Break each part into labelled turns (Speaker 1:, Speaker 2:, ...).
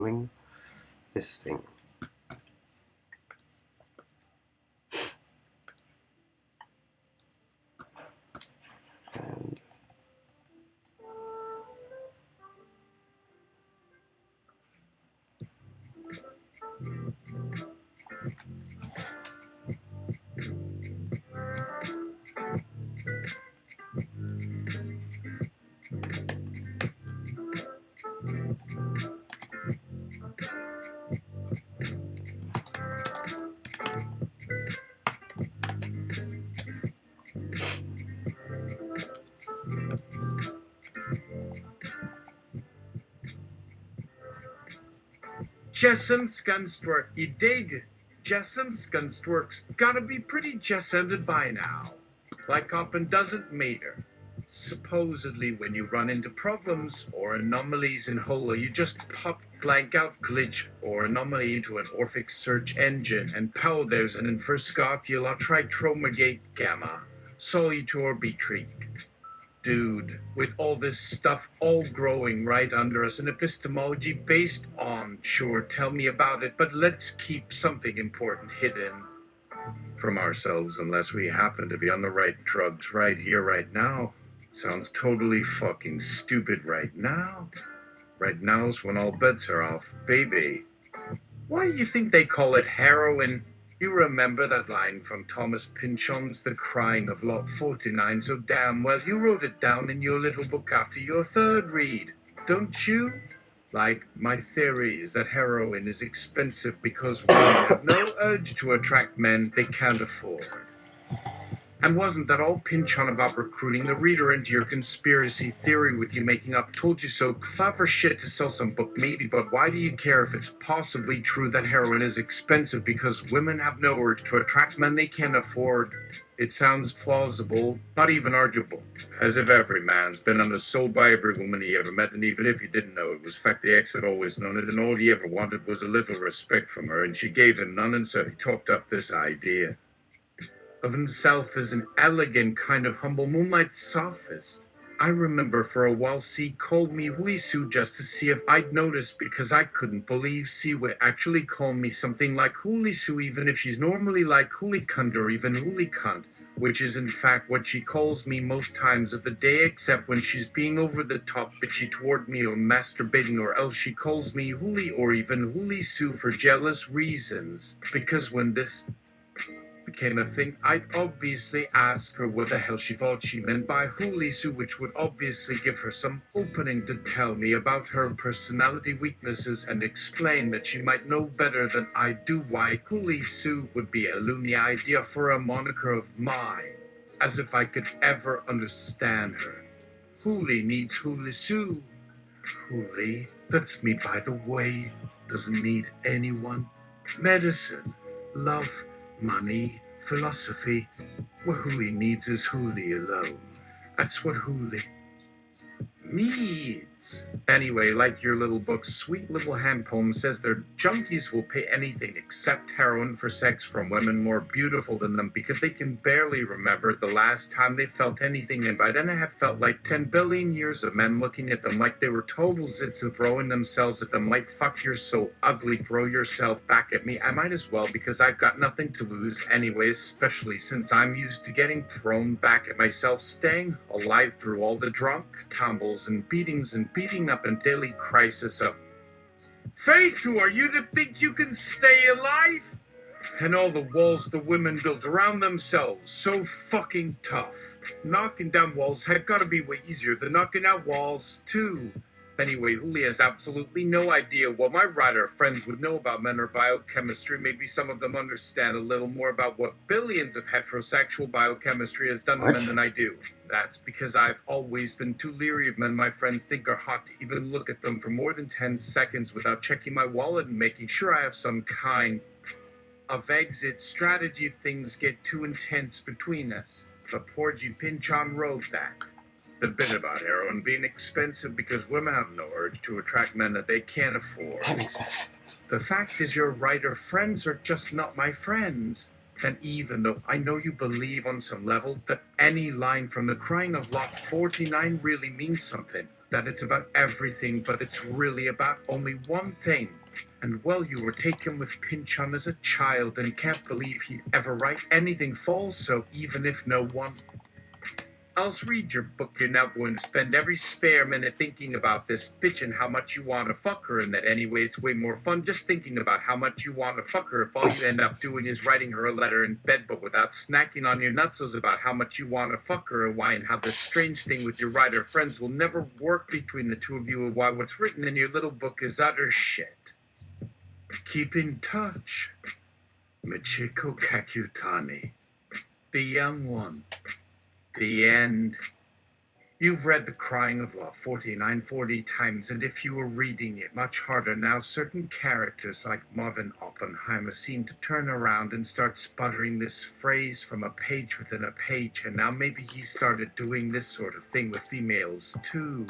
Speaker 1: doing this thing. And
Speaker 2: Jessam's Gunstwork, you dig? Jessam's Gunstwork's gotta be pretty just-ended by now. Like often doesn't matter. Supposedly when you run into problems or anomalies in Hola, you just pop blank out glitch or anomaly into an Orphic search engine and pow there's an Inferscoffula Tritromagate Gamma, Solutor Beatreak. Dude, with all this stuff all growing right under us, an epistemology based on, sure, tell me about it, but let's keep something important hidden from ourselves unless we happen to be on the right drugs right here, right now. Sounds totally fucking stupid right now. Right now's when all bets are off, baby. Why do you think they call it heroin? You remember that line from Thomas Pynchon's The Crying of Lot 49 so damn well you wrote it down in your little book after your third read, don't you? Like, my theory is that heroin is expensive because women have no urge to attract men they can't afford. And wasn't that all Pynchon about recruiting the reader into your conspiracy theory with you making up told you so clever shit to sell some book maybe, but why do you care if it's possibly true that heroin is expensive because women have no urge to attract men they can't afford? It sounds plausible, not even arguable. As if every man's been undersold by every woman he ever met, and even if you didn't know it was fact, the ex had always known it, and all he ever wanted was a little respect from her, and she gave him none, and so he talked up this idea of himself as an elegant kind of humble moonlight sophist. I remember for a while C called me Huisu just to see if I'd noticed because I couldn't believe C would actually call me something like Hulisu even if she's normally like Hulikund or even Hulikund, which is in fact what she calls me most times of the day except when she's being over the top bitchy toward me or masturbating, or else she calls me Huli or even Hulisu for jealous reasons. Because when this became a thing, I'd obviously ask her what the hell she thought she meant by Hulisu, which would obviously give her some opening to tell me about her personality weaknesses and explain that she might know better than I do why Hulisu would be a loony idea for a moniker of mine, as if I could ever understand her. Huli needs Hulisu. Huli, that's me by the way, doesn't need anyone. Medicine, love, money, philosophy. What Huli needs is Huli alone. That's what Huli needs. Anyway, like your little book's sweet little hand poem says, their junkies will pay anything except heroin for sex from women more beautiful than them because they can barely remember the last time they felt anything, and by then it had felt like 10 billion years of men looking at them like they were total zits and throwing themselves at them like, fuck, you're so ugly, throw yourself back at me. I might as well because I've got nothing to lose anyway, especially since I'm used to getting thrown back at myself, staying alive through all the drunk tumbles and beatings and beating up and daily crisis of faith. Who are you to think you can stay alive? And all the walls the women built around themselves, so fucking tough. Knocking down walls had gotta be way easier than knocking out walls too. Anyway, Huli has absolutely no idea what my writer friends would know about men or biochemistry. Maybe some of them understand a little more about what billions of heterosexual biochemistry has done to men than I do. That's because I've always been too leery of men my friends think are hot to even look at them for more than 10 seconds without checking my wallet and making sure I have some kind of exit strategy if things get too intense between us. But poor G. Pynchon wrote that. The bit about heroin being expensive because women have no urge to attract men that they can't afford.
Speaker 1: that makes no sense.
Speaker 2: The fact is your writer friends are just not my friends. And even though I know you believe on some level that any line from The Crying of Lot 49 really means something, that it's about everything, but it's really about only one thing. And well, you were taken with Pinchon as a child and can't believe he'd ever write anything false, so even if no one else read your book, you're now going to spend every spare minute thinking about this bitch and how much you want to fuck her, and that anyway it's way more fun just thinking about how much you want to fuck her if all you end up doing is writing her a letter in bed but without snacking on your nutsos about how much you want to fuck her, and why and how this strange thing with your writer friends will never work between the two of you, and why what's written in your little book is utter shit. Keep in touch. Michiko Kakutani. The Young One. The end. You've read The Crying of Law 4940 times, and if you were reading it much harder now, certain characters like Marvin Oppenheimer seem to turn around and start sputtering this phrase from a page within a page, and now maybe he started doing this sort of thing with females too.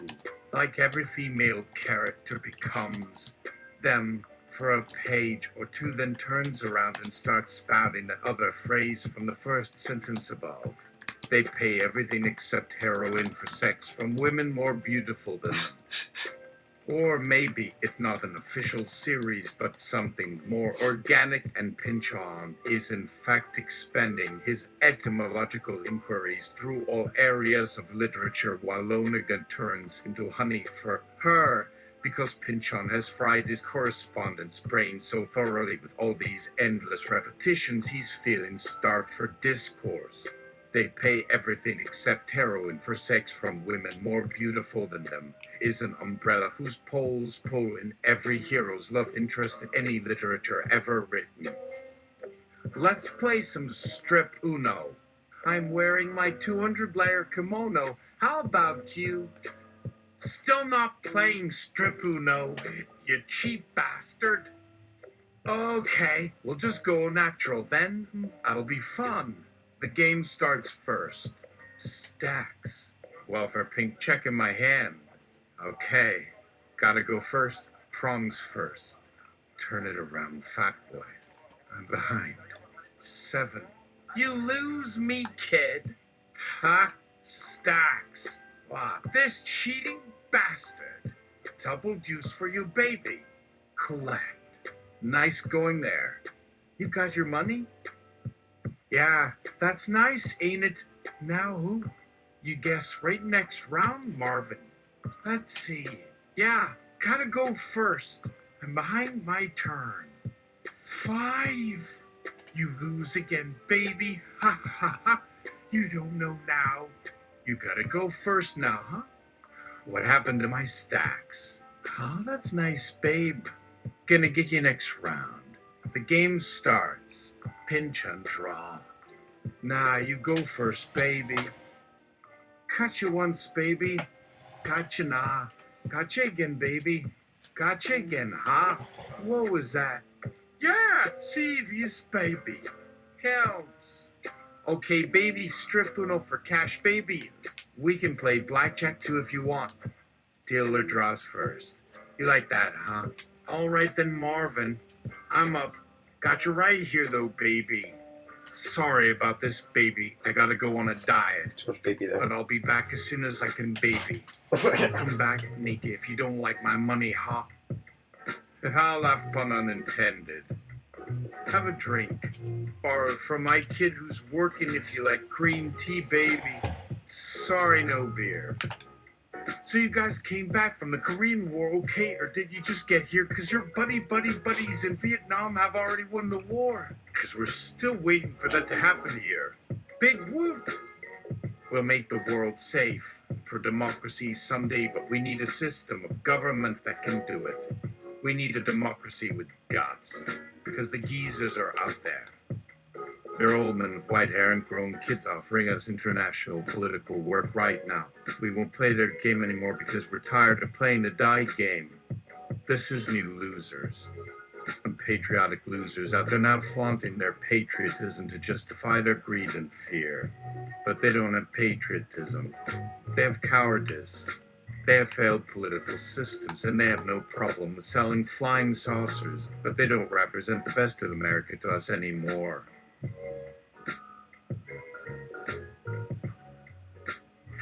Speaker 2: Like every female character becomes them for a page or two, then turns around and starts spouting that other phrase from the first sentence above. They pay everything except heroin for sex from women more beautiful than them. Or maybe it's not an official series, but something more organic, and Pinchon is in fact expending his etymological inquiries through all areas of literature while Lonergan turns into honey for her, because Pinchon has fried his correspondent's brain so thoroughly with all these endless repetitions he's feeling starved for discourse. They pay everything except heroin for sex from women more beautiful than them is an umbrella whose poles pull in every hero's love interest in any literature ever written. Let's play some strip uno. I'm wearing my 200-layer kimono. How about you? Still not playing strip uno, you cheap bastard. Okay, we'll just go natural then. That'll be fun. The game starts first. Stacks. Welfare pink check in my hand. Okay. Gotta go first. Prongs first. Turn it around, fat boy. I'm behind. 7. You lose me, kid. Ha! Stacks. Wow. This cheating bastard. Double juice for you, baby. Collect. Nice going there. You got your money? Yeah, that's nice, ain't it? Now who? You guess right next round, Marvin. Let's see. Yeah, gotta go first. I'm behind my turn. 5. You lose again, baby. Ha ha ha. You don't know now. You gotta go first now, huh? What happened to my stacks? Huh, that's nice, babe. Gonna get you next round. The game starts. Pinch and draw. Nah, you go first, baby. Cut you once, baby. Gotcha, nah. Gotcha again, baby. Gotcha again, huh? What was that? Yeah, serious, baby. Counts. Okay, baby, strip uno for cash, baby. We can play blackjack too if you want. Dealer draws first. You like that, huh? All right then, Marvin. I'm up. Got you right here, though, baby. Sorry about this, baby. I gotta go on a diet.
Speaker 1: Too much baby there.
Speaker 2: But I'll be back as soon as I can, baby. Come back, Nika, if you don't like my money, huh? I'll have pun unintended. Have a drink. Borrowed from my kid who's working if you like green tea, baby. Sorry, no beer. So you guys came back from the Korean War, okay? Or did you just get here because your buddies in Vietnam have already won the war? Because we're still waiting for that to happen here. Big whoop! We'll make the world safe for democracy someday, but we need a system of government that can do it. We need a democracy with guts, because the geezers are out there. They're old men with white hair and grown kids offering us international political work right now. We won't play their game anymore because we're tired of playing the die game. This is new losers. Unpatriotic losers out there now flaunting their patriotism to justify their greed and fear. But they don't have patriotism. They have cowardice. They have failed political systems, and they have no problem with selling flying saucers, but they don't represent the best of America to us anymore.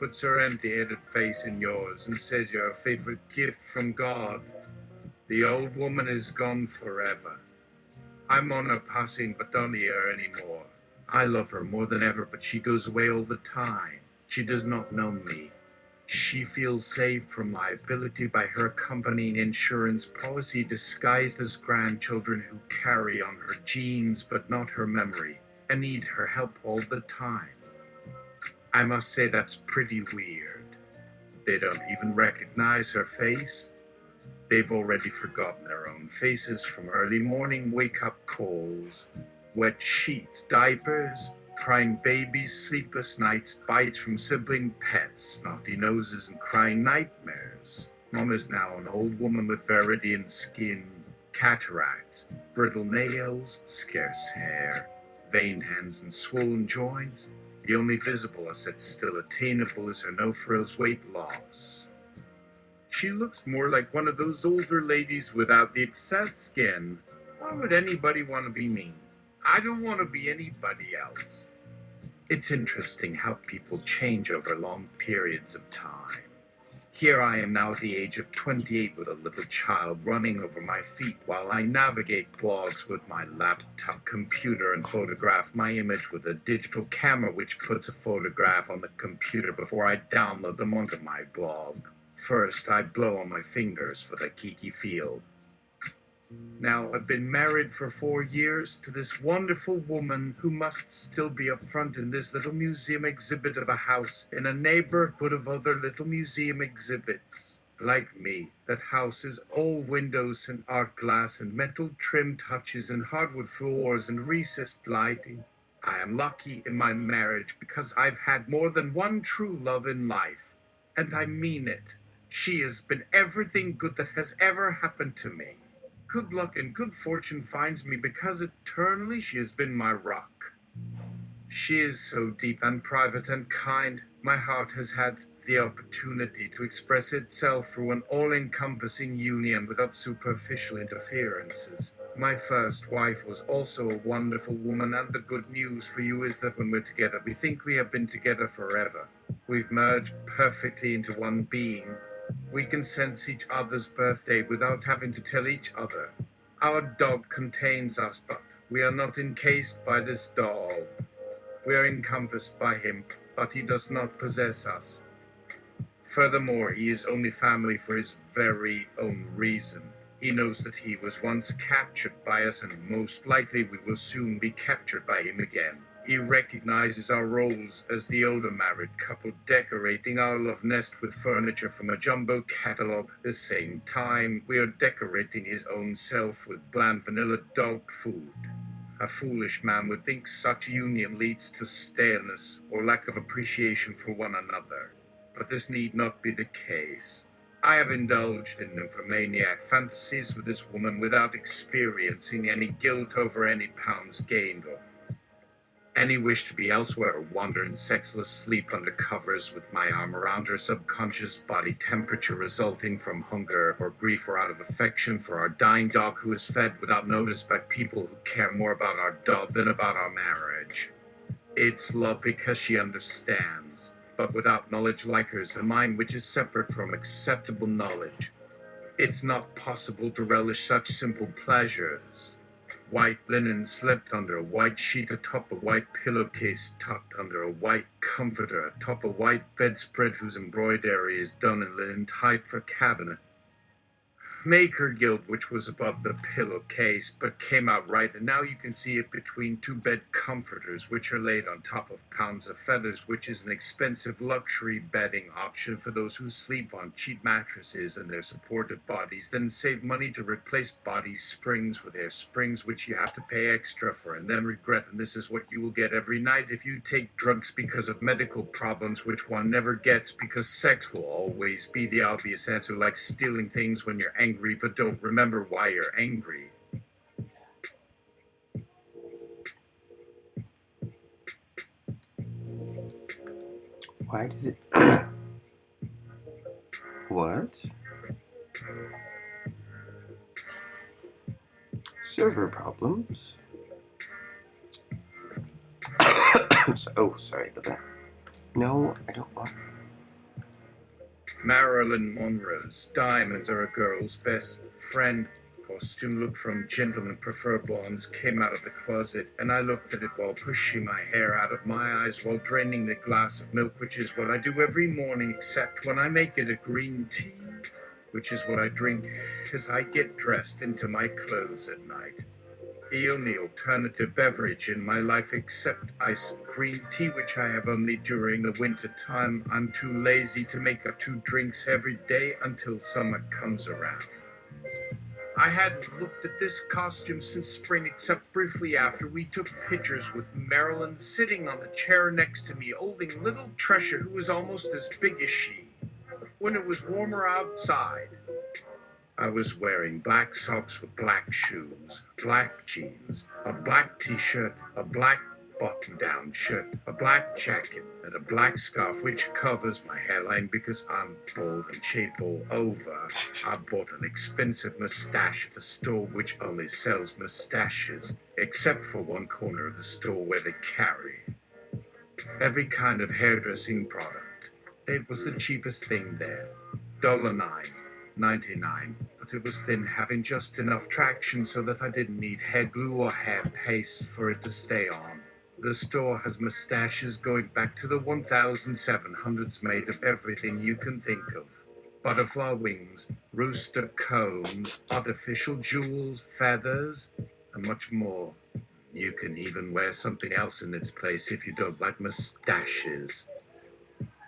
Speaker 2: puts her empty-headed face in yours and says you're a favorite gift from God. The old woman is gone forever. I'm on her passing, but don't hear her anymore. I love her more than ever, but she goes away all the time. She does not know me. She feels saved from liability by her accompanying insurance policy disguised as grandchildren who carry on her genes but not her memory and need her help all the time. I must say that's pretty weird. They don't even recognize her face. They've already forgotten their own faces from early morning wake-up calls, wet sheets, diapers, crying babies, sleepless nights, bites from sibling pets, snotty noses, and crying nightmares. Mom is now an old woman with viridian skin, cataracts, brittle nails, scarce hair, veined hands, and swollen joints. The only visible asset still attainable is her no-frills weight loss. She looks more like one of those older ladies without the excess skin. Why would anybody want to be me? I don't want to be anybody else. It's interesting how people change over long periods of time. Here I am now at the age of 28 with a little child running over my feet while I navigate blogs with my laptop computer and photograph my image with a digital camera which puts a photograph on the computer before I download them onto my blog. First, I blow on my fingers for the geeky feel. Now, I've been married for 4 years to this wonderful woman who must still be up front in this little museum exhibit of a house in a neighborhood of other little museum exhibits. Like me, that house is all windows and art glass and metal trim touches and hardwood floors and recessed lighting. I am lucky in my marriage because I've had more than one true love in life, and I mean it. She has been everything good that has ever happened to me. Good luck and good fortune finds me because eternally she has been my rock. She is so deep and private and kind. My heart has had the opportunity to express itself through an all-encompassing union without superficial interferences. My first wife was also a wonderful woman, and the good news for you is that when we're together, we think we have been together forever. We've merged perfectly into one being. We can sense each other's birthday without having to tell each other. Our dog contains us, but we are not encased by this doll. We are encompassed by him, but he does not possess us. Furthermore, he is only family for his very own reason. He knows that he was once captured by us, and most likely we will soon be captured by him again. He recognizes our roles as the older married couple decorating our love nest with furniture from a jumbo catalog. At the same time, we are decorating his own self with bland vanilla dog food. A foolish man would think such union leads to staleness or lack of appreciation for one another. But this need not be the case. I have indulged in nymphomaniac fantasies with this woman without experiencing any guilt over any pounds gained or any wish to be elsewhere or wander in sexless sleep under covers with my arm around her subconscious body temperature resulting from hunger or grief or out of affection for our dying dog who is fed without notice by people who care more about our dog than about our marriage. It's love because she understands, but without knowledge like hers, a mind which is separate from acceptable knowledge. It's not possible to relish such simple pleasures. White linen slept under a white sheet atop a white pillowcase tucked under a white comforter atop a white bedspread whose embroidery is done in linen type for cabinet. Maker Guild, which was above the pillowcase, but came out right, and now you can see it between two bed comforters, which are laid on top of pounds of feathers, which is an expensive luxury bedding option for those who sleep on cheap mattresses and their supported bodies, then save money to replace body springs with air springs, which you have to pay extra for, and then regret, and this is what you will get every night if you take drugs because of medical problems, which one never gets, because sex will always be the obvious answer, like stealing things when you're angry but don't remember why you're angry.
Speaker 1: Why does it... What? Server problems? Oh, sorry about that. No, I don't want...
Speaker 2: Marilyn Monroe's Diamonds Are a Girl's Best Friend costume look from Gentlemen Prefer Blondes came out of the closet, and I looked at it while pushing my hair out of my eyes while draining the glass of milk, which is what I do every morning, except when I make it a green tea, which is what I drink as I get dressed into my clothes at night. The only alternative beverage in my life except iced green tea, which I have only during the winter time. I'm too lazy to make up 2 drinks every day until summer comes around. I hadn't looked at this costume since spring, except briefly after we took pictures with Marilyn sitting on the chair next to me, holding little Treasure, who was almost as big as she. When it was warmer outside, I was wearing black socks with black shoes, black jeans, a black t-shirt, a black button-down shirt, a black jacket, and a black scarf which covers my hairline because I'm bald and shaved all over. I bought an expensive mustache at a store which only sells mustaches, except for one corner of the store where they carry every kind of hairdressing product. It was the cheapest thing there, $9.99, but it was thin, having just enough traction so that I didn't need hair glue or hair paste for it to stay on. The store has mustaches going back to the 1700s, made of everything you can think of. Butterfly wings, rooster combs, artificial jewels, feathers, and much more. You can even wear something else in its place if you don't like mustaches.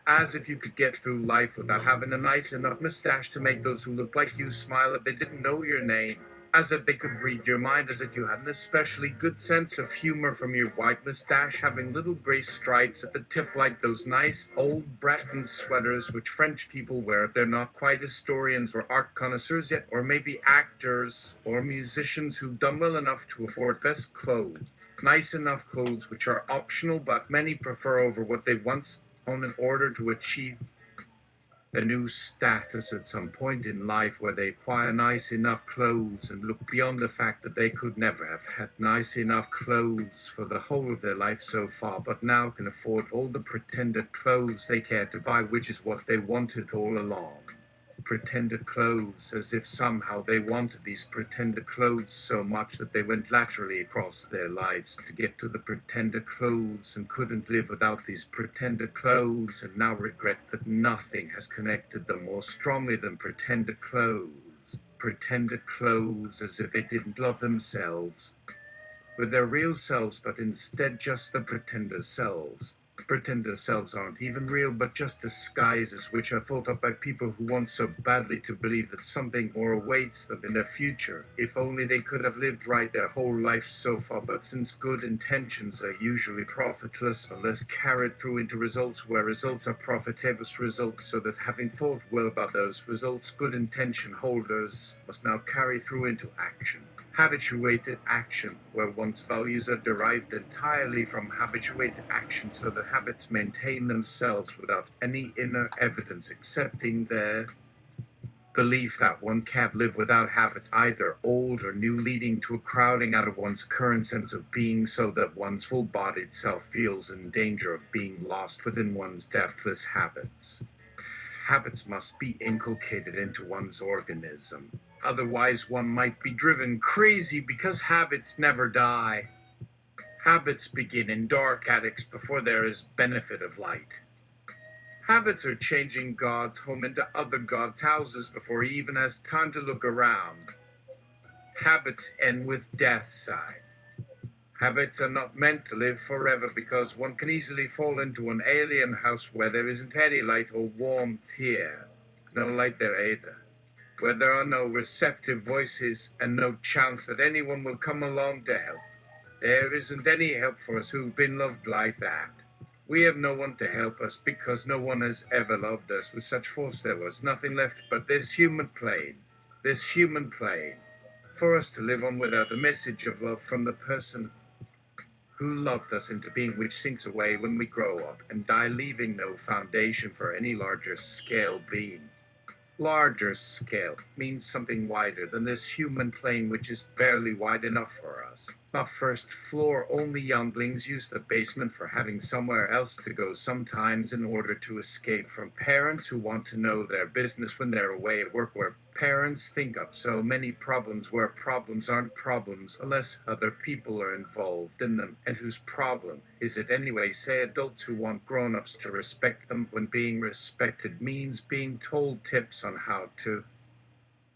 Speaker 2: As if you could get through life without having a nice enough mustache to make those who look like you smile if they didn't know your name. As if they could read your mind, as if you had an especially good sense of humor from your white mustache, having little gray stripes at the tip like those nice old Breton sweaters which French people wear if they're not quite historians or art connoisseurs yet, or maybe actors or musicians who've done well enough to afford best clothes. Nice enough clothes which are optional, but many prefer over what they once owned in order to achieve a new status at some point in life where they acquire nice enough clothes and look beyond the fact that they could never have had nice enough clothes for the whole of their life so far, but now can afford all the pretended clothes they care to buy, which is what they wanted all along. Pretended clothes, as if somehow they wanted these pretended clothes so much that they went laterally across their lives to get to the pretended clothes and couldn't live without these pretended clothes, and now regret that nothing has connected them more strongly than pretended clothes. Pretended clothes, as if they didn't love themselves with their real selves, but instead just the pretender selves. Pretender selves aren't even real, but just disguises which are thought up by people who want so badly to believe that something more awaits them in their future, if only they could have lived right their whole life so far. But since good intentions are usually profitless unless carried through into results where results are profitable results, so that having thought well about those results, good intention holders must now carry through into action. Habituated action, where one's values are derived entirely from habituated action, so that habits maintain themselves without any inner evidence excepting their belief that one can't live without habits, either old or new, leading to a crowding out of one's current sense of being, so that one's full-bodied self feels in danger of being lost within one's depthless habits. Habits must be inculcated into one's organism. Otherwise, one might be driven crazy, because habits never die. Habits begin in dark attics before there is benefit of light. Habits are changing God's home into other God's houses before he even has time to look around. Habits end with death side. Habits are not meant to live forever, because one can easily fall into an alien house where there isn't any light or warmth here. No light there either. Where there are no receptive voices and no chance that anyone will come along to help. There isn't any help for us who've been loved like that. We have no one to help us, because no one has ever loved us with such force. There was nothing left but this human plane, for us to live on without a message of love from the person who loved us into being, which sinks away when we grow up and die, leaving no foundation for any larger scale being. Larger scale means something wider than this human plane, which is barely wide enough for us. Not first floor, only younglings use the basement for having somewhere else to go sometimes in order to escape from parents who want to know their business when they're away at work, where parents think up so many problems where problems aren't problems unless other people are involved in them. And whose problem is it anyway? Say adults who want grown-ups to respect them when being respected means being told tips on how to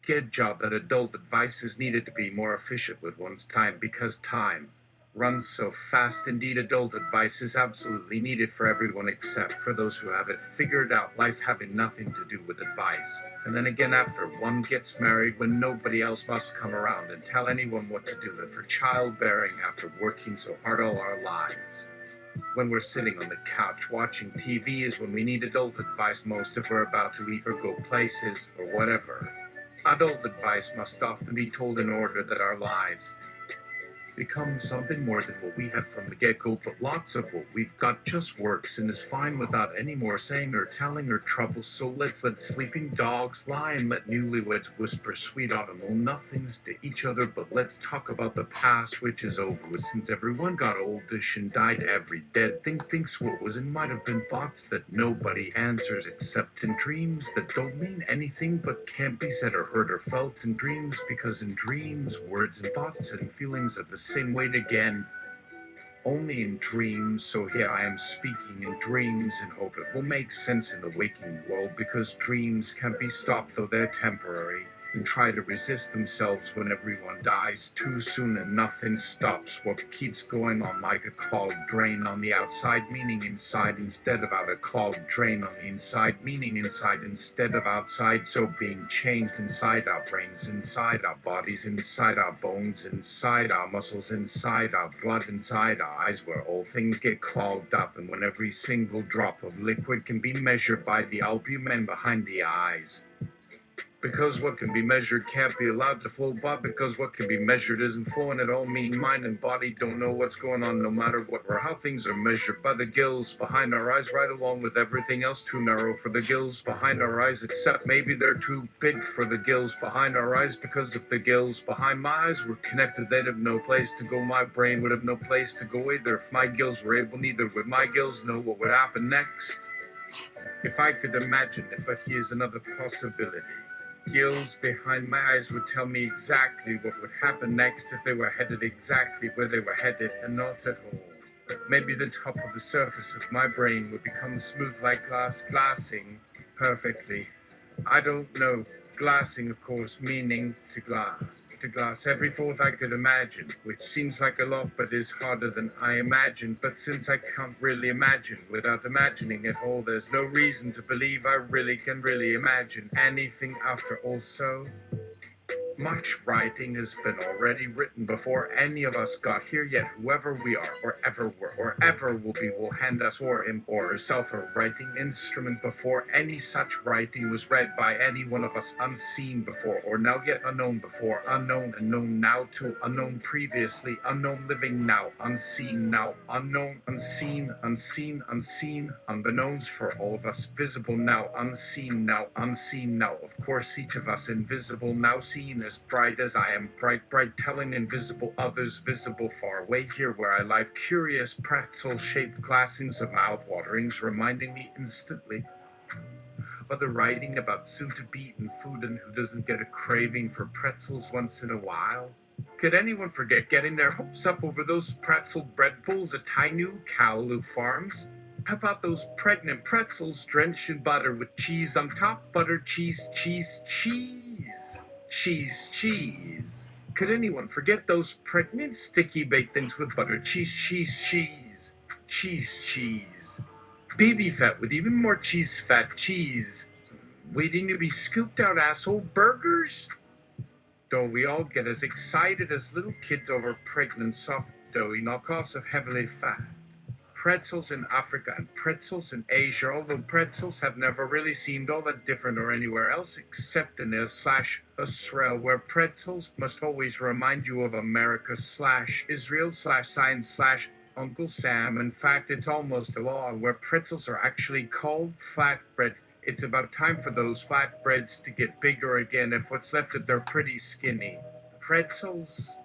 Speaker 2: get job. That adult advice is needed to be more efficient with one's time because time runs so fast. Indeed, adult advice is absolutely needed for everyone except for those who have it figured out, life having nothing to do with advice. And then again, after one gets married, when nobody else must come around and tell anyone what to do, and for childbearing after working so hard all our lives. When we're sitting on the couch watching TV is when we need adult advice most, if we're about to eat or go places or whatever. Adult advice must often be told in order that our lives become something more than what we had from the get-go, but lots of what we've got just works and is fine without any more saying or telling or trouble. So let's let sleeping dogs lie and let newlyweds whisper sweet autumnal nothings to each other, but let's talk about the past, which is over with since everyone got oldish and died. Every dead thing thinks what was and might have been thoughts that nobody answers except in dreams that don't mean anything but can't be said or heard or felt in dreams, because in dreams words and thoughts and feelings are the same weight again, only in dreams. So here I am speaking in dreams in hope it will make sense in the waking world, because dreams can't be stopped though they're temporary, and try to resist themselves when everyone dies too soon and nothing stops what keeps going on, like a clogged drain on the outside, meaning inside instead of out, a clogged drain on the inside, meaning inside instead of outside. So being changed inside our brains, inside our bodies, inside our bones, inside our muscles, inside our blood, inside our eyes, where all things get clogged up, and when every single drop of liquid can be measured by the albumin behind the eyes. Because what can be measured can't be allowed to flow, but because what can be measured isn't flowing at all, meaning mind and body don't know what's going on no matter what or how things are measured by the gills behind our eyes, right along with everything else too narrow for the gills behind our eyes, except maybe they're too big for the gills behind our eyes, because if the gills behind my eyes were connected, they'd have no place to go. My brain would have no place to go either. If my gills were able, neither would my gills know what would happen next. If I could imagine it, but here's another possibility. Gills behind my eyes would tell me exactly what would happen next if they were headed exactly where they were headed and not at all. Maybe the top of the surface of my brain would become smooth like glass, glassing perfectly. I don't know. Glassing, of course, meaning to glass. To glass every thought I could imagine, which seems like a lot but is harder than I imagined. But since I can't really imagine without imagining it all, there's no reason to believe I really can really imagine anything after all. So much writing has been already written before any of us got here, yet whoever we are, or ever were, or ever will be, will hand us or him or herself a writing instrument before any such writing was read by any one of us, unseen before, or now yet unknown before, unknown and known now to unknown previously, unknown living now, unseen now, unknown, unseen, unseen, unseen, unbeknownst for all of us, visible now, unseen now, unseen now, of course each of us invisible now, seen as bright as I am bright, bright, telling invisible others visible far away, here where I lie, curious pretzel-shaped glassings of mouth-waterings, reminding me instantly of the writing about soon-to-be-eaten food, and who doesn't get a craving for pretzels once in a while? Could anyone forget getting their hopes up over those pretzel bread pulls at Tainu Kowloon Farms? How about those pregnant pretzels drenched in butter with cheese on top? Butter, cheese, cheese, cheese. Cheese, cheese. Could anyone forget those pregnant sticky baked things with butter, cheese, cheese, cheese. Cheese, cheese. Baby fat with even more cheese fat, cheese. Waiting to be scooped out asshole burgers? Don't we all get as excited as little kids over pregnant soft doughy knockoffs of heavily fat pretzels in Africa and pretzels in Asia, although pretzels have never really seemed all that different or anywhere else except in Israel, where pretzels must always remind you of America / Israel / science / Uncle Sam. In fact, it's almost a law where pretzels are actually called flatbread. It's about time for those flatbreads to get bigger again. If what's left of they're pretty skinny. Pretzels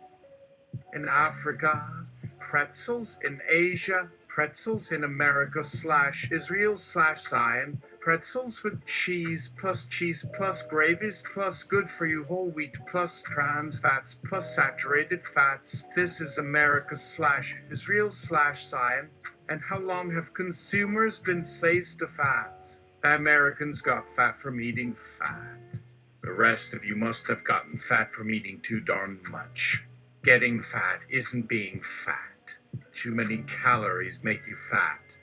Speaker 2: In Africa, pretzels in Asia, pretzels in America / Israel / Zion, pretzels with cheese plus gravies plus good for you whole wheat plus trans fats plus saturated fats. This is America / Israel / Zion. And how long have consumers been slaves to fats? Americans got fat from eating fat. The rest of you must have gotten fat from eating too darn much. Getting fat isn't being fat. Too many calories make you fat.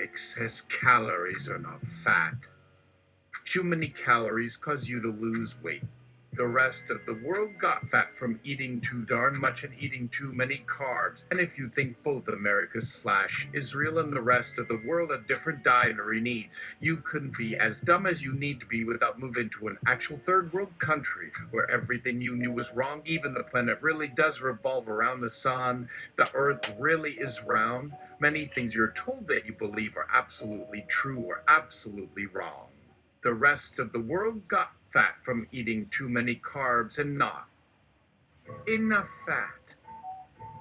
Speaker 2: Excess calories are not fat. Too many calories cause you to lose weight. The rest of the world got fat from eating too darn much and eating too many carbs. And if you think both America / Israel and the rest of the world have different dietary needs, you couldn't be as dumb as you need to be without moving to an actual third world country where everything you knew was wrong. Even the planet really does revolve around the sun. The earth really is round. Many things you're told that you believe are absolutely true or absolutely wrong. The rest of the world got fat from eating too many carbs and not enough fat.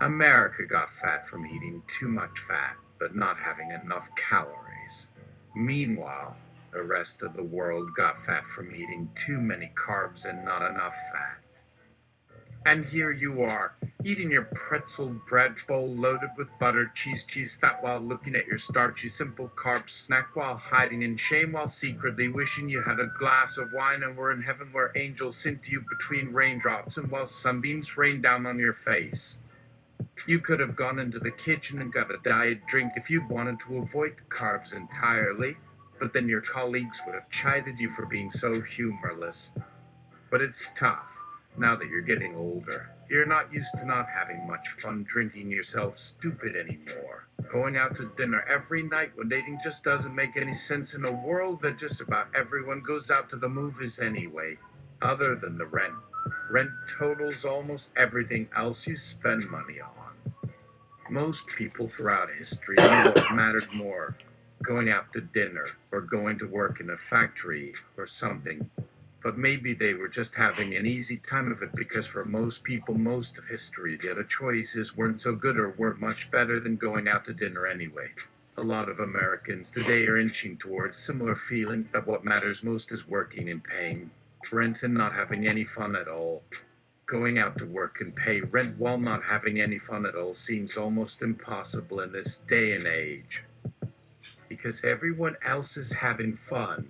Speaker 2: America got fat from eating too much fat, but not having enough calories. Meanwhile, the rest of the world got fat from eating too many carbs and not enough fat. And here you are, eating your pretzel bread bowl loaded with butter, cheese fat while looking at your starchy simple carb snack while hiding in shame while secretly wishing you had a glass of wine and were in heaven where angels sing to you between raindrops and while sunbeams rain down on your face. You could have gone into the kitchen and got a diet drink if you'd wanted to avoid carbs entirely, but then your colleagues would have chided you for being so humorless. But it's tough, now that you're getting older. You're not used to not having much fun drinking yourself stupid anymore. Going out to dinner every night when dating just doesn't make any sense in a world that just about everyone goes out to the movies anyway. Other than the rent. Rent totals almost everything else you spend money on. Most people throughout history knew what mattered more. Going out to dinner, or going to work in a factory, or something. But maybe they were just having an easy time of it because for most people, most of history, the other choices weren't so good or weren't much better than going out to dinner anyway. A lot of Americans today are inching towards similar feeling that what matters most is working and paying rent and not having any fun at all. Going out to work and pay rent while not having any fun at all seems almost impossible in this day and age. Because everyone else is having fun.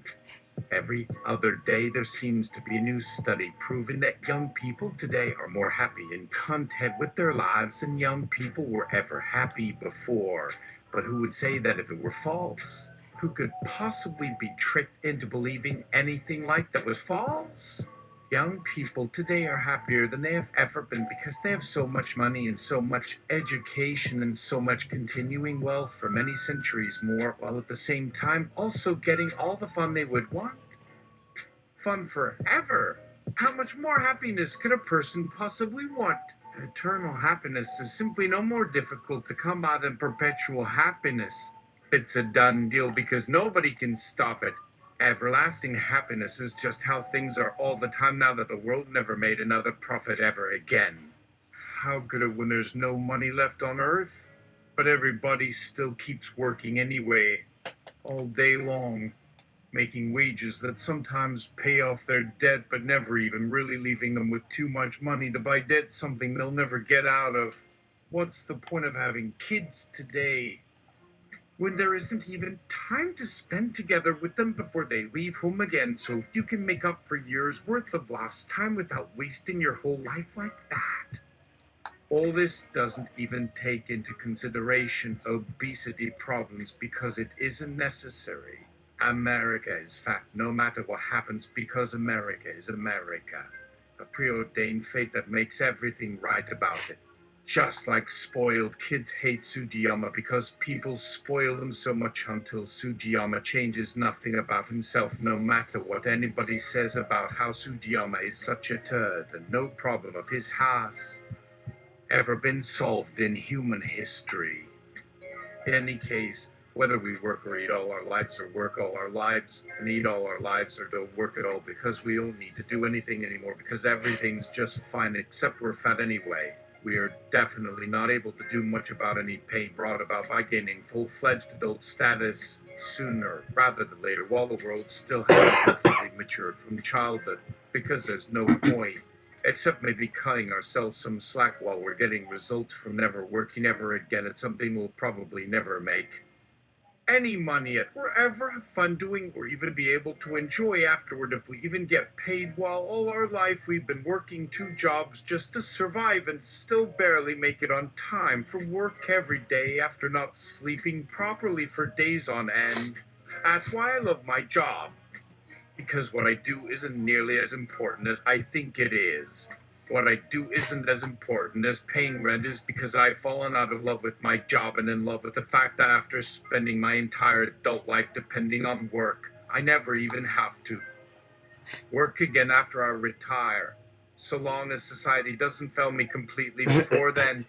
Speaker 2: Every other day, there seems to be a new study proving that young people today are more happy and content with their lives than young people were ever happy before. But who would say that if it were false? Who could possibly be tricked into believing anything like that was false? Young people today are happier than they have ever been because they have so much money and so much education and so much continuing wealth for many centuries more, while at the same time also getting all the fun they would want. Fun forever. How much more happiness could a person possibly want? Eternal happiness is simply no more difficult to come by than perpetual happiness. It's a done deal because nobody can stop it. Everlasting happiness is just how things are all the time now that the world never made another profit ever again. How good it when there's no money left on earth? But everybody still keeps working anyway, all day long, making wages that sometimes pay off their debt but never even really leaving them with too much money to buy debt, something they'll never get out of. What's the point of having kids today when there isn't even time to spend together with them before they leave home again so you can make up for years worth of lost time without wasting your whole life like that? All this doesn't even take into consideration obesity problems because it isn't necessary. America is fat no matter what happens because America is America. A preordained fate that makes everything right about it. Just like spoiled kids hate Sugiyama because people spoil them so much until Sugiyama changes nothing about himself no matter what anybody says about how Sugiyama is such a turd and no problem of his has ever been solved in human history. In any case, whether we work or eat all our lives or work all our lives and eat all our lives or don't work at all because we don't need to do anything anymore because everything's just fine except we're fat anyway. We are definitely not able to do much about any pain brought about by gaining full-fledged adult status sooner rather than later, while the world still hasn't completely matured from childhood, because there's no point, except maybe cutting ourselves some slack while we're getting results from never working ever again at something we'll probably never make any money at, or ever have fun doing, or even be able to enjoy afterward if we even get paid, while all our life we've been working 2 jobs just to survive and still barely make it on time from work every day after not sleeping properly for days on end. That's why I love my job, because what I do isn't nearly as important as I think it is. What I do isn't as important as paying rent is because I've fallen out of love with my job and in love with the fact that after spending my entire adult life depending on work, I never even have to work again after I retire. So long as society doesn't fail me completely before then,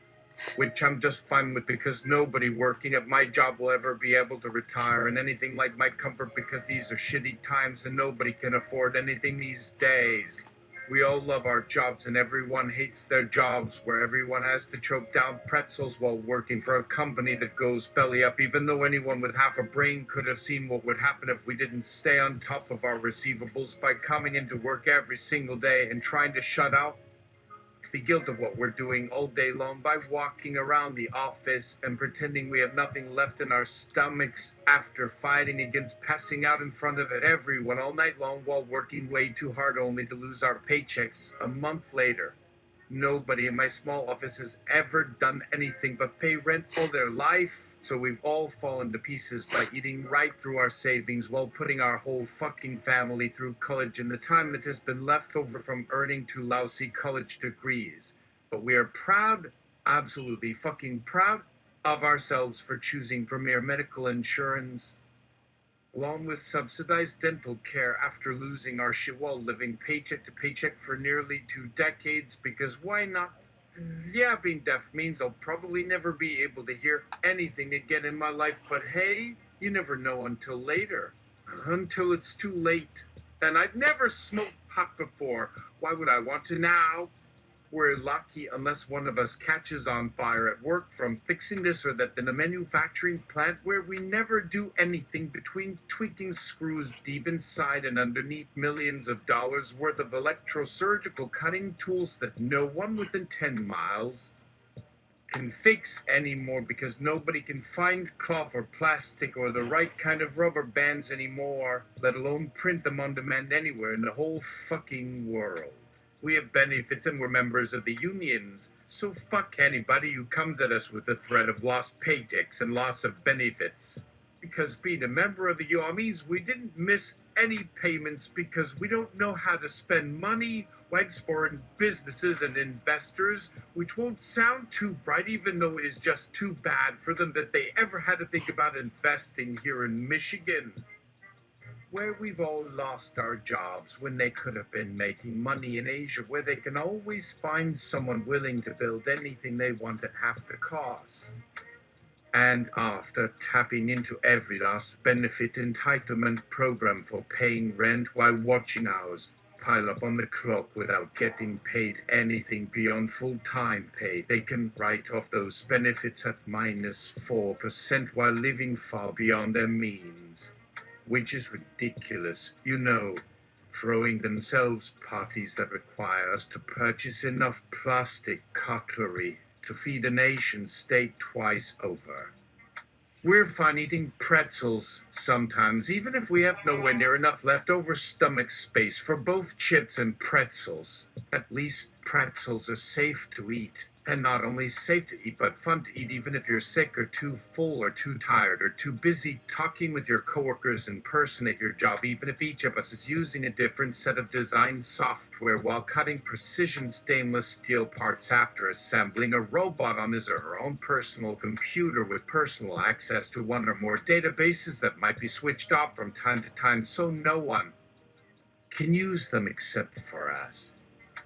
Speaker 2: which I'm just fine with because nobody working at my job will ever be able to retire and anything like my comfort, because these are shitty times and nobody can afford anything these days. We all love our jobs and everyone hates their jobs, where everyone has to choke down pretzels while working for a company that goes belly up, even though anyone with half a brain could have seen what would happen if we didn't stay on top of our receivables by coming into work every single day and trying to shut out the guilt of what we're doing all day long by walking around the office and pretending we have nothing left in our stomachs after fighting against passing out in front of everyone all night long while working way too hard only to lose our paychecks a month later. Nobody in my small office has ever done anything but pay rent all their life, so we've all fallen to pieces by eating right through our savings while putting our whole fucking family through college in the time that has been left over from earning 2 lousy college degrees. But we are proud, absolutely fucking proud, of ourselves for choosing premier medical insurance, along with subsidized dental care after losing our shit while living paycheck to paycheck for nearly 2 decades, because why not? Yeah, being deaf means I'll probably never be able to hear anything again in my life, but hey, you never know until later. Until it's too late. And I've never smoked pot before. Why would I want to now? We're lucky unless one of us catches on fire at work from fixing this or that in a manufacturing plant where we never do anything between tweaking screws deep inside and underneath millions of dollars worth of electrosurgical cutting tools that no one within 10 miles can fix anymore, because nobody can find cloth or plastic or the right kind of rubber bands anymore, let alone print them on demand anywhere in the whole fucking world. We have benefits and we're members of the unions, so fuck anybody who comes at us with the threat of lost paychecks and loss of benefits. Because being a member of the union means we didn't miss any payments because we don't know how to spend money, wags foreign businesses and investors, which won't sound too bright, even though it is just too bad for them that they ever had to think about investing here in Michigan, where we've all lost our jobs when they could have been making money in Asia, where they can always find someone willing to build anything they want at half the cost. And after tapping into every last benefit entitlement program for paying rent while watching hours pile up on the clock without getting paid anything beyond full-time pay, they can write off those benefits at -4% while living far beyond their means, which is ridiculous, throwing themselves parties that require us to purchase enough plastic cutlery to feed a nation state twice over. We're fine eating pretzels sometimes, even if we have nowhere near enough leftover stomach space for both chips and pretzels. At least pretzels are safe to eat. And not only safe to eat, but fun to eat, even if you're sick or too full or too tired or too busy talking with your coworkers in person at your job, even if each of us is using a different set of design software while cutting precision stainless steel parts after assembling a robot on his or her own personal computer with personal access to one or more databases that might be switched off from time to time so no one can use them except for us.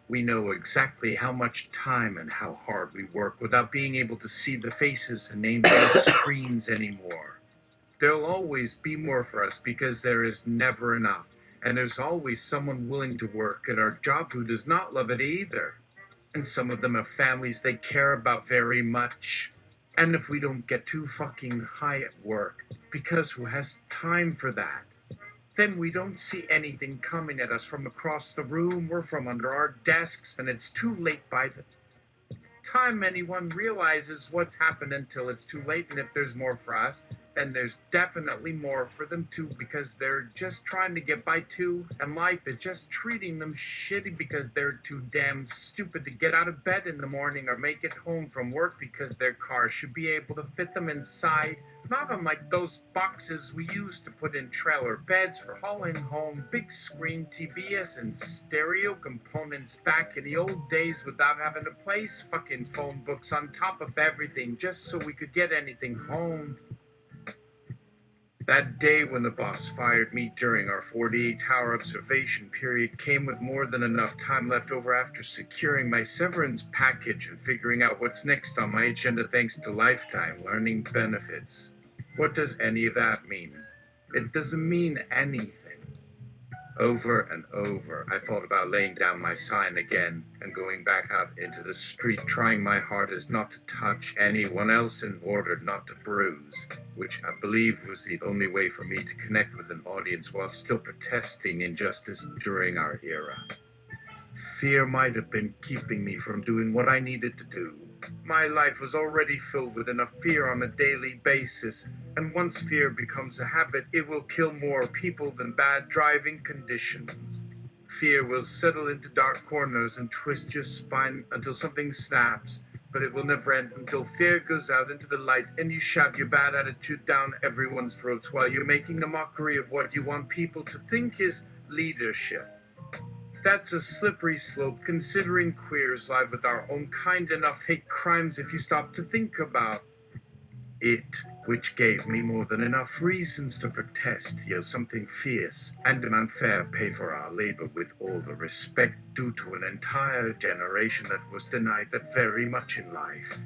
Speaker 2: We know exactly how much time and how hard we work without being able to see the faces and names on the screens anymore. There'll always be more for us because there is never enough, and there's always someone willing to work at our job who does not love it either. And some of them have families they care about very much. And if we don't get too fucking high at work, because who has time for that? Then we don't see anything coming at us from across the room or from under our desks, and it's too late by the time anyone realizes what's happened until it's too late. And if there's more for us, then there's definitely more for them too, because they're just trying to get by too, and life is just treating them shitty because they're too damn stupid to get out of bed in the morning or make it home from work because their car should be able to fit them inside. Not unlike those boxes we used to put in trailer beds for hauling home big screen TVs and stereo components back in the old days without having to place fucking phone books on top of everything just so we could get anything home. That day when the boss fired me during our 48-hour observation period came with more than enough time left over after securing my severance package and figuring out what's next on my agenda thanks to lifetime learning benefits. What does any of that mean? It doesn't mean anything. Over and over, I thought about laying down my sign again and going back out into the street, trying my hardest not to touch anyone else in order not to bruise, which I believe was the only way for me to connect with an audience while still protesting injustice during our era. Fear might have been keeping me from doing what I needed to do. My life was already filled with enough fear on a daily basis, and once fear becomes a habit, it will kill more people than bad driving conditions. Fear will settle into dark corners and twist your spine until something snaps, but it will never end until fear goes out into the light and you shout your bad attitude down everyone's throats while you're making a mockery of what you want people to think is leadership. That's a slippery slope considering queers live with our own kind enough hate crimes if you stop to think about it, which gave me more than enough reasons to protest, yell something fierce, and demand fair pay for our labor with all the respect due to an entire generation that was denied that very much in life.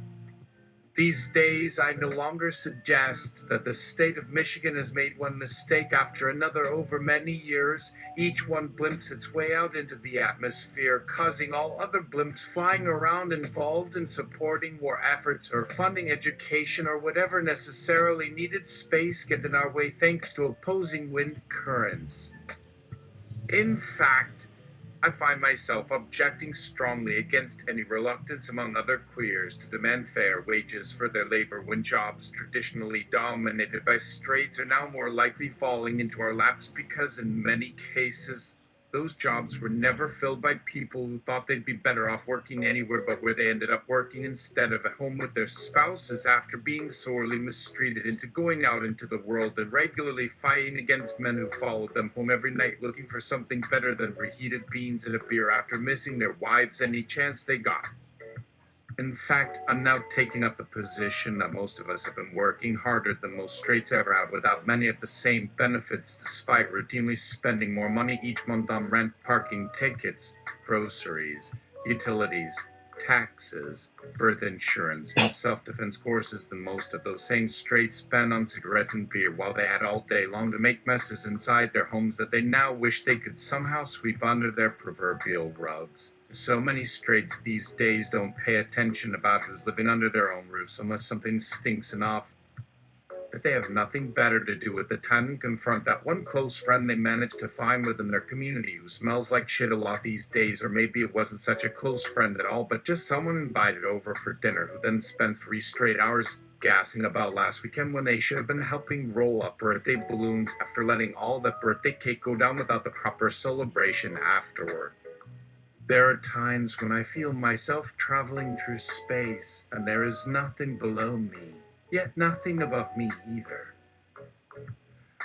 Speaker 2: These days, I no longer suggest that the state of Michigan has made one mistake after another over many years. Each one blimps its way out into the atmosphere, causing all other blimps flying around involved in supporting war efforts or funding education or whatever necessarily needed space get in our way thanks to opposing wind currents. In fact, I find myself objecting strongly against any reluctance among other queers to demand fair wages for their labor when jobs traditionally dominated by straights are now more likely falling into our laps because in many cases, those jobs were never filled by people who thought they'd be better off working anywhere but where they ended up working instead of at home with their spouses after being sorely mistreated into going out into the world and regularly fighting against men who followed them home every night looking for something better than reheated beans and a beer after missing their wives any chance they got. In fact, I'm now taking up the position that most of us have been working harder than most straights ever have without many of the same benefits despite routinely spending more money each month on rent, parking tickets, groceries, utilities, taxes, birth insurance, and self-defense courses than most of those same straights spend on cigarettes and beer while they had all day long to make messes inside their homes that they now wish they could somehow sweep under their proverbial rugs. So many straights these days don't pay attention about who's living under their own roofs unless something stinks enough that they have nothing better to do with the time than confront that one close friend they managed to find within their community who smells like shit a lot these days, or maybe it wasn't such a close friend at all, but just someone invited over for dinner who then spent 3 straight hours gassing about last weekend when they should have been helping roll up birthday balloons after letting all that birthday cake go down without the proper celebration afterward. There are times when I feel myself traveling through space and there is nothing below me, yet nothing above me either.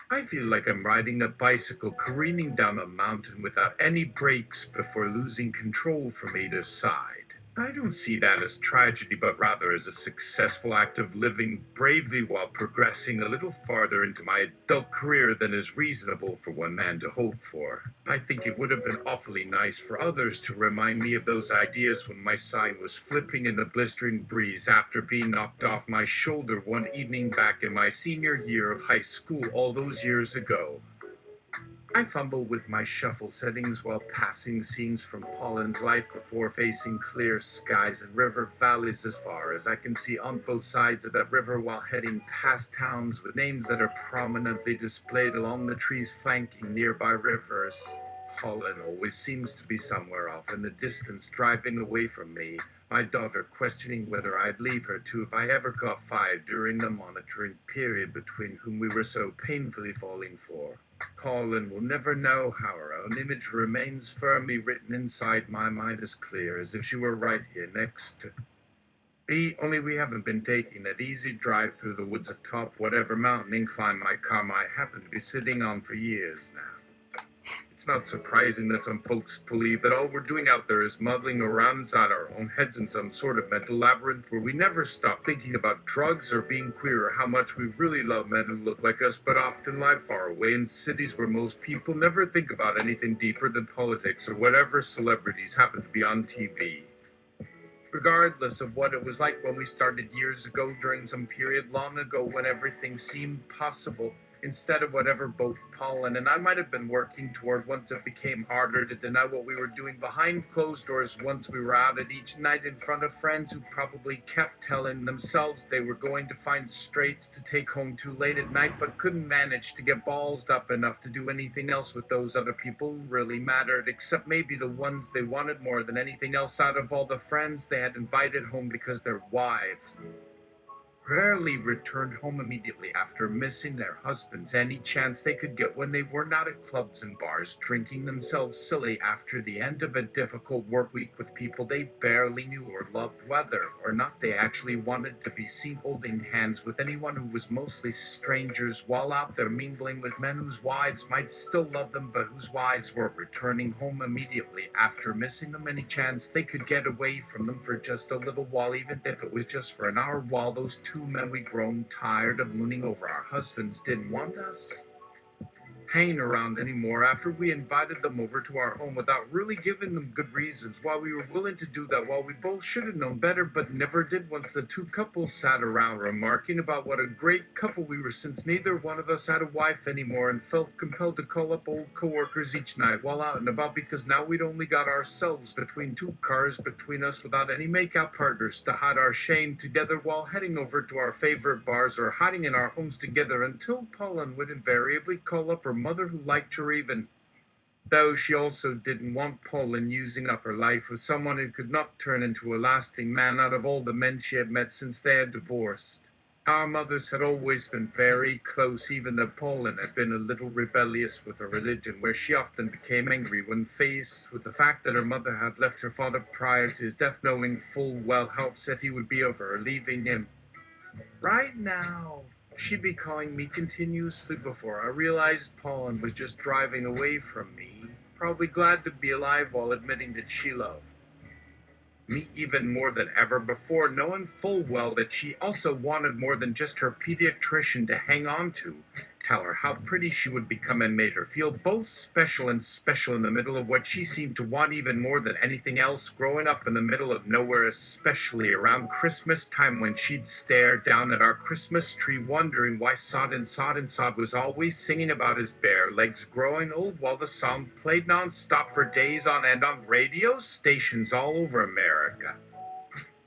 Speaker 2: I feel like I'm riding a bicycle careening down a mountain without any brakes before losing control from either side. I don't see that as tragedy, but rather as a successful act of living bravely while progressing a little farther into my adult career than is reasonable for one man to hope for. I think it would have been awfully nice for others to remind me of those ideas when my sign was flipping in the blistering breeze after being knocked off my shoulder one evening back in my senior year of high school all those years ago. I fumble with my shuffle settings while passing scenes from Pauline's life before facing clear skies and river valleys as far as I can see on both sides of that river while heading past towns with names that are prominently displayed along the trees flanking nearby rivers. Pauline always seems to be somewhere off in the distance driving away from me, my daughter questioning whether I'd leave her too if I ever got fired during the monitoring period between whom we were so painfully falling for. Pauline will never know how her own image remains firmly written inside my mind as clear as if she were right here next to me, only we haven't been taking that easy drive through the woods atop whatever mountain incline my car might happen to be sitting on for years now. It's not surprising that some folks believe that all we're doing out there is muddling around inside our own heads in some sort of mental labyrinth where we never stop thinking about drugs or being queer or how much we really love men who look like us but often lie far away in cities where most people never think about anything deeper than politics or whatever celebrities happen to be on TV. Regardless of what it was like when we started years ago during some period long ago when everything seemed possible, instead of whatever both Pauline and I might have been working toward once it became harder to deny what we were doing behind closed doors once we were out at each night in front of friends who probably kept telling themselves they were going to find straights to take home too late at night but couldn't manage to get ballsed up enough to do anything else with those other people who really mattered, except maybe the ones they wanted more than anything else out of all the friends they had invited home because their wives rarely returned home immediately after missing their husbands any chance they could get when they were not at clubs and bars drinking themselves silly after the end of a difficult work week with people they barely knew or loved, whether or not they actually wanted to be seen holding hands with anyone who was mostly strangers while out there mingling with men whose wives might still love them but whose wives were returning home immediately after missing them any chance they could get away from them for just a little while, even if it was just for an hour, while those two men we'd grown tired of mooning over our husbands didn't want us hanging around anymore after we invited them over to our home without really giving them good reasons why we were willing to do that, while we both should have known better but never did once the two couples sat around remarking about what a great couple we were since neither one of us had a wife anymore and felt compelled to call up old coworkers each night while out and about because now we'd only got ourselves between two cars between us without any make-out partners to hide our shame together while heading over to our favorite bars or hiding in our homes together until Pauline would invariably call up her mother who liked her even though she also didn't want Pauline using up her life with someone who could not turn into a lasting man out of all the men she had met since they had divorced. Our mothers had always been very close, even though Pauline had been a little rebellious with her religion, where she often became angry when faced with the fact that her mother had left her father prior to his death, knowing full well how upset he would be over her leaving him. Right now, she'd be calling me continuously before I realized Pauline was just driving away from me, probably glad to be alive while admitting that she loved me even more than ever before, knowing full well that she also wanted more than just her pediatrician to hang on to, tell her how pretty she would become, and made her feel both special and special in the middle of what she seemed to want even more than anything else, growing up in the middle of nowhere, especially around Christmas time when she'd stare down at our Christmas tree wondering why Sod was always singing about his bare legs growing old while the song played non-stop for days on end on radio stations all over America.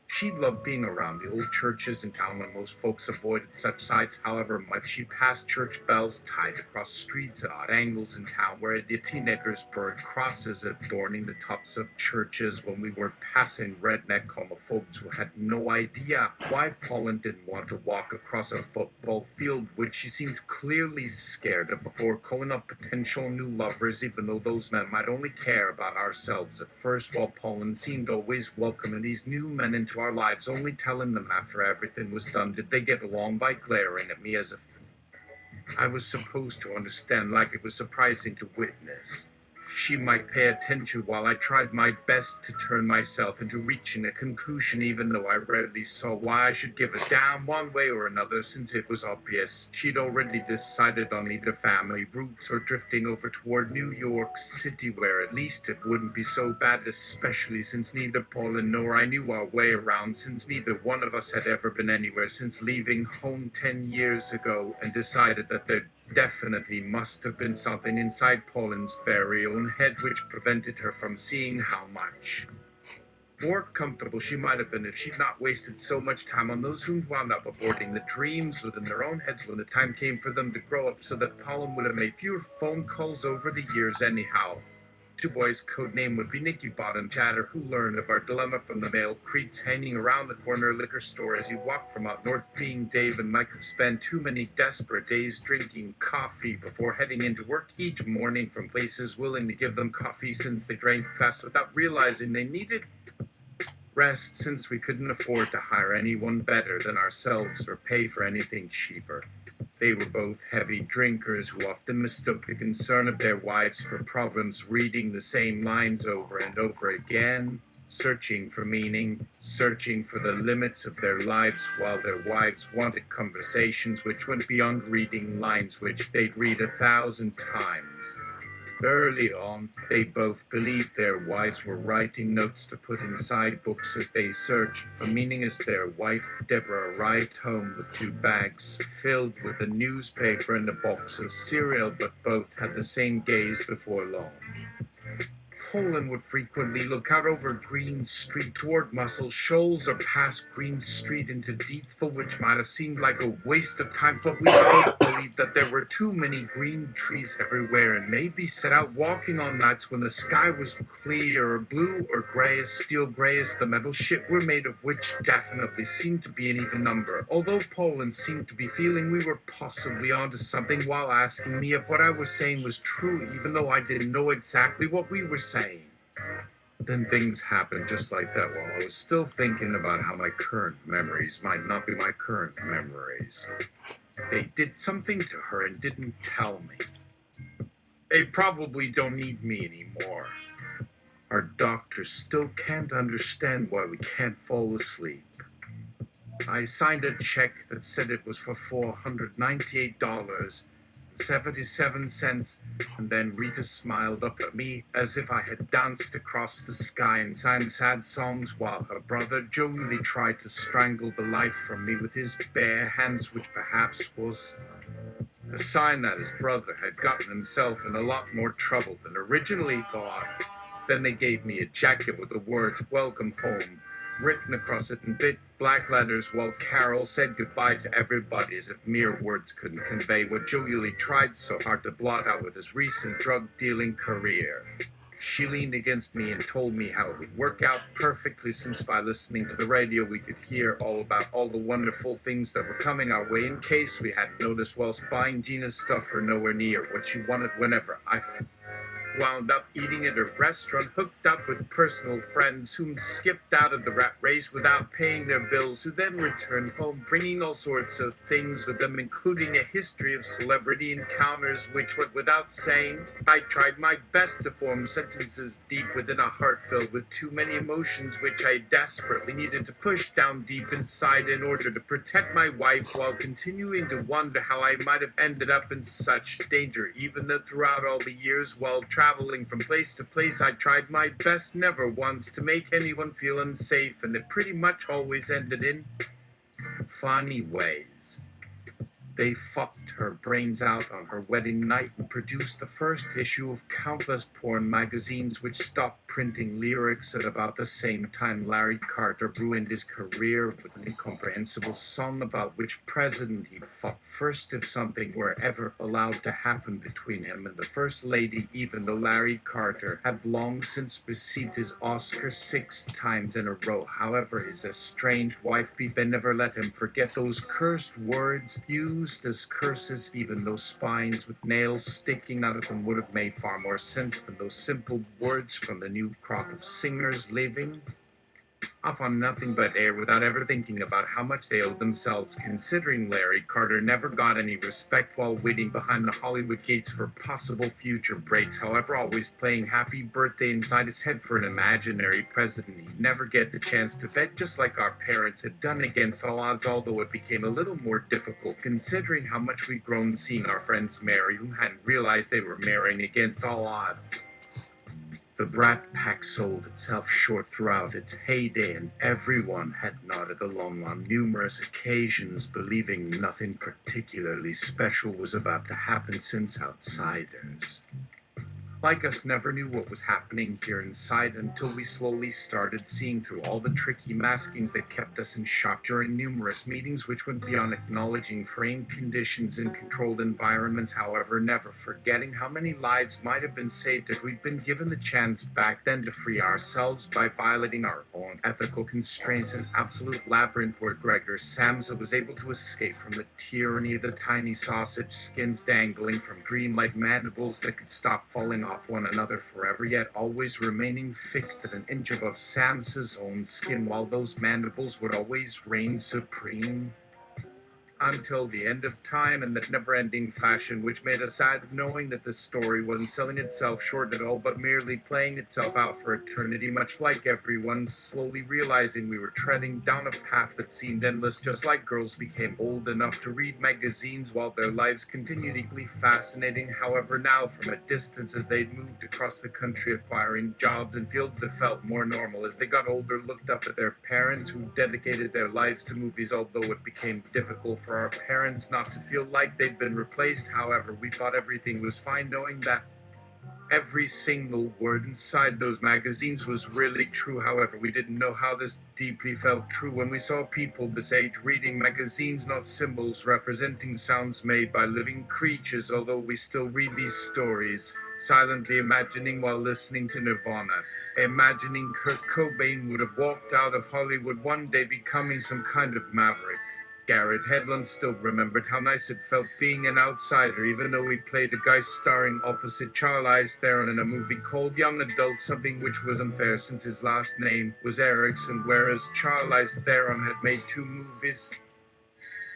Speaker 2: She loved being around the old churches in town when most folks avoided such sights, however much she passed church bells tied across streets at odd angles in town where the teenagers burned crosses adorning the tops of churches when we were passing redneck homophobes who had no idea why Pauline didn't want to walk across a football field, which she seemed clearly scared of before calling up potential new lovers, even though those men might only care about ourselves at first, while Pauline seemed always welcoming these new men into our lives, only telling them after everything was done did they get along by glaring at me as if I was supposed to understand, like it was surprising to witness. She might pay attention while I tried my best to turn myself into reaching a conclusion, even though I rarely saw why I should give a damn one way or another, since it was obvious she'd already decided on either family roots or drifting over toward New York City, where at least it wouldn't be so bad, especially since neither Pauline nor I knew our way around, since neither one of us had ever been anywhere since leaving home 10 years ago, and decided that there'd Definitely must have been something inside Poland's very own head which prevented her from seeing how much more comfortable she might have been if she'd not wasted so much time on those who wound up aborting the dreams within their own heads when the time came for them to grow up, so that Poland would have made fewer phone calls over the years anyhow. Two boys' code name would be Nicky Bottom Chatter, who learned of our dilemma from the male creeps hanging around the corner liquor store as he walked from out north, being Dave and Mike, who spent too many desperate days drinking coffee before heading into work each morning from places willing to give them coffee since they drank fast without realizing they needed rest, since we couldn't afford to hire anyone better than ourselves or pay for anything cheaper. They were both heavy drinkers who often mistook the concern of their wives for problems, reading the same lines over and over again, searching for meaning, searching for the limits of their lives, while their wives wanted conversations which went beyond reading lines which they'd read 1,000 times. Early on, they both believed their wives were writing notes to put inside books as they searched for meaning, as their wife, Deborah, arrived home with 2 bags filled with a newspaper and a box of cereal, but both had the same gaze before long. Poland would frequently look out over Green Street toward Muscle Shoals or past Green Street into Deepsville, which might have seemed like a waste of time, but we both believed that there were too many green trees everywhere, and maybe set out walking on nights when the sky was clear or blue or gray, as steel gray as the metal shit we're made of, which definitely seemed to be an even number, although Poland seemed to be feeling we were possibly onto something while asking me if what I was saying was true, even though I didn't know exactly what we were saying. Then things happened just like that while I was still thinking about how my current memories might not be my current memories. They did something to her and didn't tell me. They probably don't need me anymore. Our doctors still can't understand why we can't fall asleep. I signed a check that said it was for $498.77, and then Rita smiled up at me as if I had danced across the sky and sang sad songs, while her brother jovially tried to strangle the life from me with his bare hands, which perhaps was a sign that his brother had gotten himself in a lot more trouble than originally thought. Then they gave me a jacket with the words "Welcome Home" written across it in big black letters, while Carol said goodbye to everybody as if mere words couldn't convey what Joey tried so hard to blot out with his recent drug-dealing career. She leaned against me and told me how it would work out perfectly, since by listening to the radio we could hear all about all the wonderful things that were coming our way in case we hadn't noticed whilst buying Gina's stuff for nowhere near what she wanted whenever I wound up eating at a restaurant, hooked up with personal friends whom skipped out of the rat race without paying their bills, who then returned home bringing all sorts of things with them, including a history of celebrity encounters which went without saying. I tried my best to form sentences deep within a heart filled with too many emotions which I desperately needed to push down deep inside in order to protect my wife, while continuing to wonder how I might have ended up in such danger, even though throughout all the years while traveling from place to place I tried my best never once to make anyone feel unsafe, and it pretty much always ended in funny ways. They fucked her brains out on her wedding night and produced the first issue of countless porn magazines which stopped printing lyrics at about the same time Larry Carter ruined his career with an incomprehensible song about which president he'd fuck first if something were ever allowed to happen between him and the First Lady, even though Larry Carter had long since received his Oscar 6 times in a row. However, his estranged wife Beebe never let him forget those cursed words used as curses, even though spines with nails sticking out of them would have made far more sense than those simple words from the new crop of singers living off on nothing but air without ever thinking about how much they owed themselves, considering Larry Carter never got any respect while waiting behind the Hollywood gates for possible future breaks, however always playing happy birthday inside his head for an imaginary president he'd never get the chance to bet, just like our parents had done against all odds, although it became a little more difficult considering how much we'd grown seeing our friends marry who hadn't realized they were marrying against all odds. The Brat Pack sold itself short throughout its heyday, and everyone had nodded along on numerous occasions, believing nothing particularly special was about to happen since outsiders like us never knew what was happening here inside until we slowly started seeing through all the tricky maskings that kept us in shock during numerous meetings, which went beyond acknowledging framed conditions in controlled environments, however, never forgetting how many lives might have been saved if we'd been given the chance back then to free ourselves by violating our own ethical constraints, an absolute labyrinth where Gregor Samsa was able to escape from the tyranny of the tiny sausage skins dangling from dreamlike mandibles that could stop falling off one another forever, yet always remaining fixed at an inch above Samsa's own skin, while those mandibles would always reign supreme until the end of time in that never-ending fashion, which made us sad knowing that this story wasn't selling itself short at all, but merely playing itself out for eternity, much like everyone slowly realizing we were treading down a path that seemed endless, just like girls became old enough to read magazines while their lives continued equally fascinating. However, now from a distance, as they'd moved across the country acquiring jobs in fields that felt more normal, as they got older, looked up at their parents who dedicated their lives to movies, although it became difficult for our parents not to feel like they'd been replaced. However, we thought everything was fine, knowing that every single word inside those magazines was really true. However, we didn't know how this deeply felt true when we saw people this age reading magazines, not symbols representing sounds made by living creatures, although we still read these stories, silently imagining while listening to Nirvana, imagining Kurt Cobain would have walked out of Hollywood one day becoming some kind of maverick. Garrett Hedlund still remembered how nice it felt being an outsider, even though he played a guy starring opposite Charlize Theron in a movie called Young Adult, something which was unfair since his last name was Erickson, whereas Charlize Theron had made 2 movies,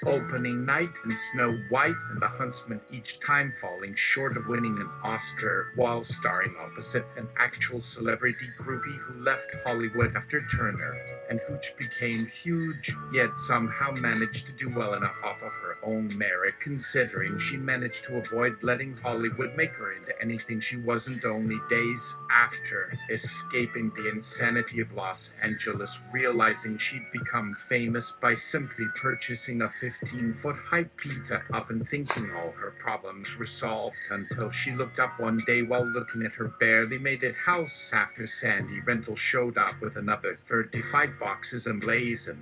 Speaker 2: Opening Night and Snow White and The Huntsman, each time falling short of winning an Oscar, while starring opposite an actual celebrity groupie who left Hollywood after Turner, and Hooch became huge, yet somehow managed to do well enough off of her own merit, considering she managed to avoid letting Hollywood make her into anything she wasn't, only days after escaping the insanity of Los Angeles, realizing she'd become famous by simply purchasing a 15-foot high pizza oven, thinking all her problems were solved, until she looked up one day while looking at her barely made it house after Sandy Rental showed up with another 35 boxes emblazoned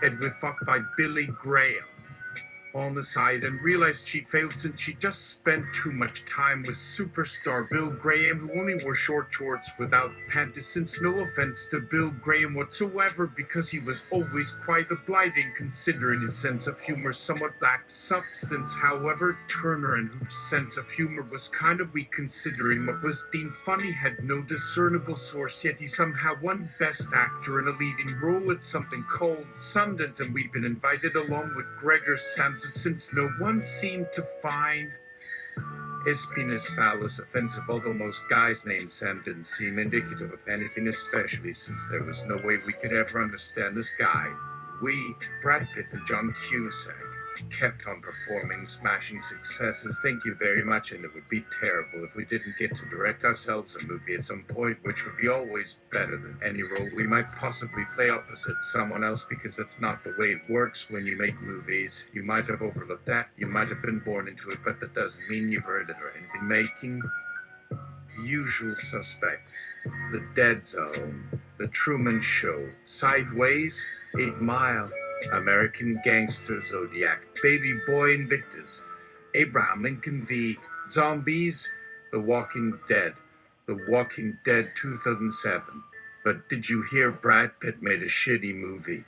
Speaker 2: and with fucked by Billy Graham on the side, and realized she'd failed since she just spent too much time with superstar Bill Graham, who only wore short shorts without panties, since no offense to Bill Graham whatsoever, because he was always quite obliging considering his sense of humor somewhat lacked substance. However, Turner and Hooch's sense of humor was kind of weak considering what was deemed funny had no discernible source, yet he somehow won Best Actor in a leading role at something called Sundance, and we'd been invited along with Gregor Samsa since no one seemed to find his penis phallus offensive, although most guys named Sam didn't seem indicative of anything, especially since there was no way we could ever understand this guy. We, Brad Pitt and John Cusack, kept on performing smashing successes. Thank you very much, and it would be terrible if we didn't get to direct ourselves a movie at some point, which would be always better than any role we might possibly play opposite someone else, because that's not the way it works when you make movies. You might have overlooked that, you might have been born into it, but that doesn't mean you've heard it or anything. Making Usual Suspects, The Dead Zone, The Truman Show, Sideways, 8 Mile, American Gangster, Zodiac, Baby Boy Invictus, Abraham Lincoln v. Zombies, The Walking Dead 2007. But did you hear Brad Pitt made a shitty movie?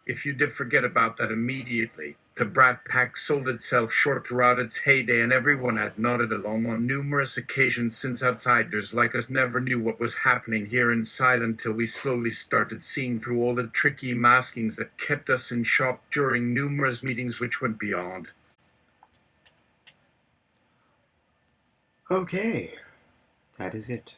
Speaker 2: If you did forget about that immediately, the Brat Pack sold itself short throughout its heyday, and everyone had nodded along on numerous occasions since outsiders like us never knew what was happening here inside until we slowly started seeing through all the tricky maskings that kept us in shock during numerous meetings which went beyond.
Speaker 1: Okay, that is it.